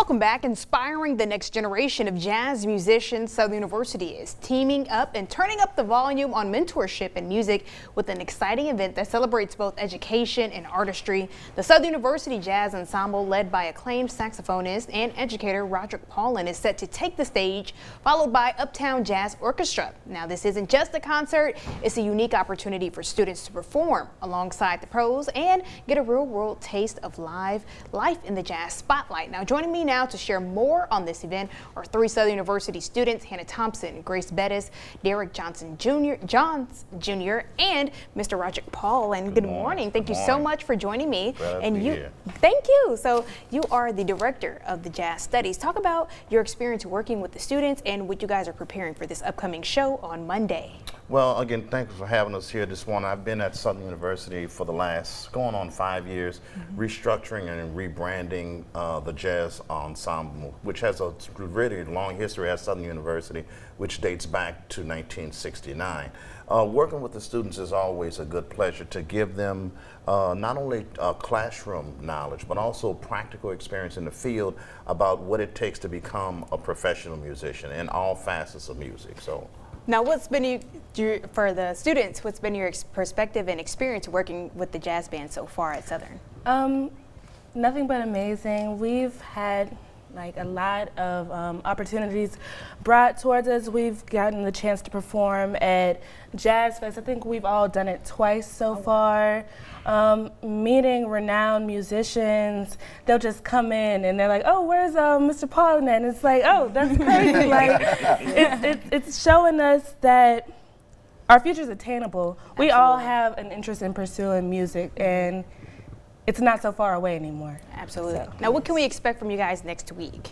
Welcome back. Inspiring the next generation of jazz musicians, Southern University is teaming up and turning up the volume on mentorship and music with an exciting event that celebrates both education and artistry. The Southern University Jazz Ensemble, led by acclaimed saxophonist and educator Roderick Paulin, is set to take the stage, followed by Uptown Jazz Orchestra. Now, this isn't just a concert, it's a unique opportunity for students to perform alongside the pros and get a real-world taste of life in the jazz spotlight. Now, joining me now to share more on this event are three Southern University students: Hannah Thompson, Grace Bettis, Derek Johnson Jr., and Mr. Roderick Paul. And good morning. Thank you so much for joining me. Thank you. So you are the director of the Jazz Studies. Talk about your experience working with the students and what you guys are preparing for this upcoming show on Monday. Well, again, thank you for having us here this morning. I've been at Southern University for the last going on 5 years, restructuring and rebranding the Jazz Ensemble, which has a really long history at Southern University, which dates back to 1969. Working with the students is always a good pleasure to give them not only classroom knowledge, but also practical experience in the field about what it takes to become a professional musician in all facets of music. So. Now, what's been for the students, what's been your perspective and experience working with the jazz band so far at Southern? Nothing but amazing. We've had like a lot of opportunities brought towards us. We've gotten the chance to perform at Jazz Fest. I think we've all done it twice so far. Meeting renowned musicians, they'll just come in and they're like, "Oh, where's Mr. Paul?" And it's like, "Oh, that's crazy!" Like, it's showing us that our future is attainable. Absolutely. We all have an interest in pursuing music, and it's not so far away anymore. Absolutely. So. Now, what can we expect from you guys next week?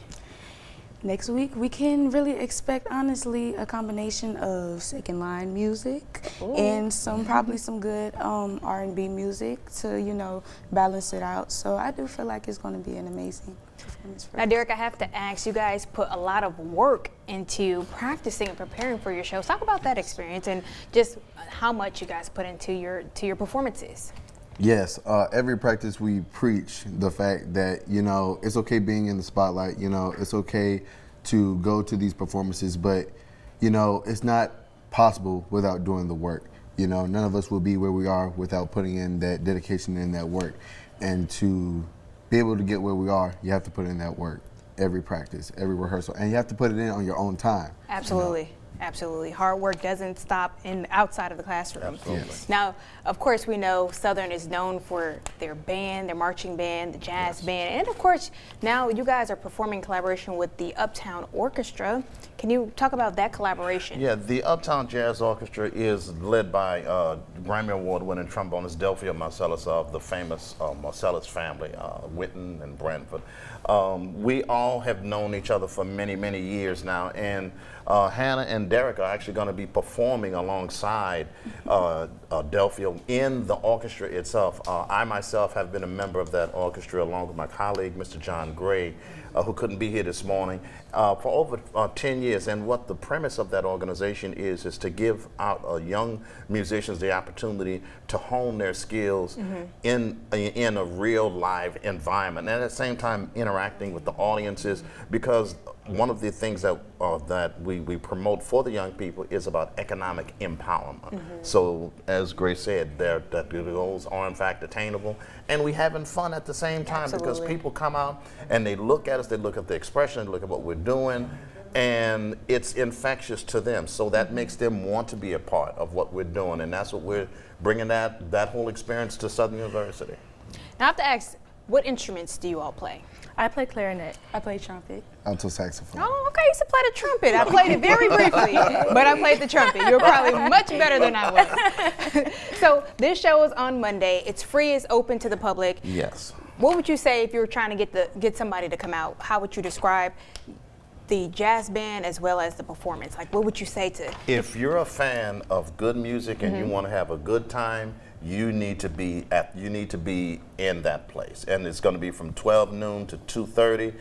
Next week, we can really expect, honestly, a combination of second line music and probably some good R&B music to, you know, balance it out. So I do feel like it's going to be an amazing performance for us. Now, Derek, I have to ask, you guys put a lot of work into practicing and preparing for your shows. Talk about that experience and just how much you guys put into your performances. Yes, every practice we preach the fact that, you know, it's okay being in the spotlight, you know, it's okay to go to these performances, but, you know, it's not possible without doing the work. You know, none of us will be where we are without putting in that dedication and that work. And to be able to get where we are, you have to put in that work, every practice, every rehearsal, and you have to put it in on your own time. Absolutely. You know? Absolutely. Hard work doesn't stop outside of the classroom. Absolutely. Yes. Now, of course, we know Southern is known for their band, their marching band, the jazz band, and of course, now you guys are performing in collaboration with the Uptown Orchestra. Can you talk about that collaboration? Yeah, the Uptown Jazz Orchestra is led by Grammy Award-winning trombonist Delfeayo Marsalis of the famous Marsalis family, Witten and Brentford. We all have known each other for many, many years now, and Hannah and Derek are actually going to be performing alongside Delfeayo in the orchestra itself. I myself have been a member of that orchestra along with my colleague, Mr. John Gray, who couldn't be here this morning, for over 10 years. And what the premise of that organization is to give out young musicians the opportunity to hone their skills in a real live environment, and at the same time interacting with the audiences, because one of the things that we promote for the young people is about economic empowerment. So, as Grace said, that the goals are in fact attainable, and we having fun at the same time. Because people come out and they look at us, they look at the expression, they look at what we're doing, and it's infectious to them. So that makes them want to be a part of what we're doing, and that's what we're bringing that whole experience to Southern University. Now I have to ask, what instruments do you all play? I play clarinet. I play trumpet. Alto saxophone. Oh, okay, I used to play the trumpet. I played it very briefly, but I played the trumpet. You're probably much better than I was. So this show is on Monday. It's free, it's open to the public. Yes. What would you say if you were trying to get somebody to come out? How would you describe the jazz band as well as the performance? Like, what would you say to? If you're a fan of good music and you want to have a good time, you need to be in that place, and it's going to be from 12 noon to 2:30.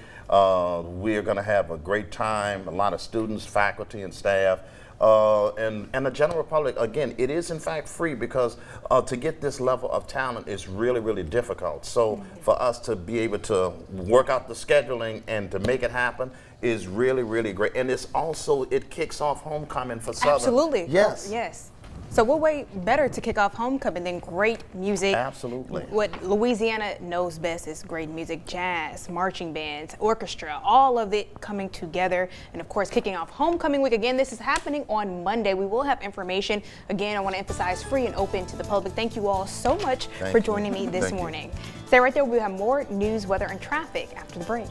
We're going to have a great time. A lot of students, faculty, and staff and the general public, again, it is in fact free because to get this level of talent is really, really difficult. So for us to be able to work out the scheduling and to make it happen is really, really great. And it's also, it kicks off homecoming for Southern. Absolutely. Yes. Yes. So what way better to kick off homecoming than great music? Absolutely. What Louisiana knows best is great music, jazz, marching bands, orchestra, all of it coming together. And of course, kicking off homecoming week. Again, this is happening on Monday. We will have information. Again, I want to emphasize free and open to the public. Thank you all so much for joining me this morning. Stay right there. We'll have more news, weather, and traffic after the break.